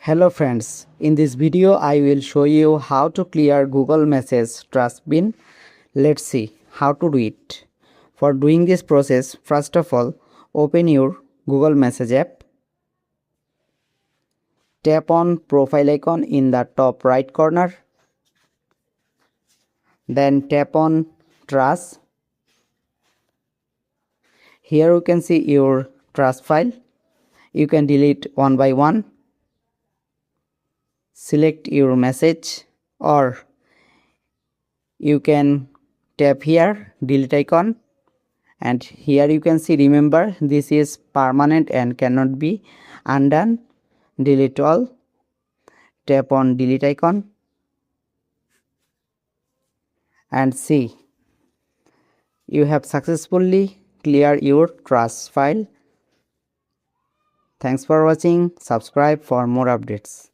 Hello friends, in this video I will show you how to clear Google Message trash bin. Let's see how to do it. For doing this process, first of all, open your Google Message app. Tap on profile icon in the top right corner. Then tap on trash. Here you can see your trash file. You can delete one by one. Select your message, or you can tap here delete icon, and here you can see remember this is permanent and cannot be undone. Delete all. Tap on delete icon and see you have successfully cleared your trash file. Thanks for watching. Subscribe for more updates.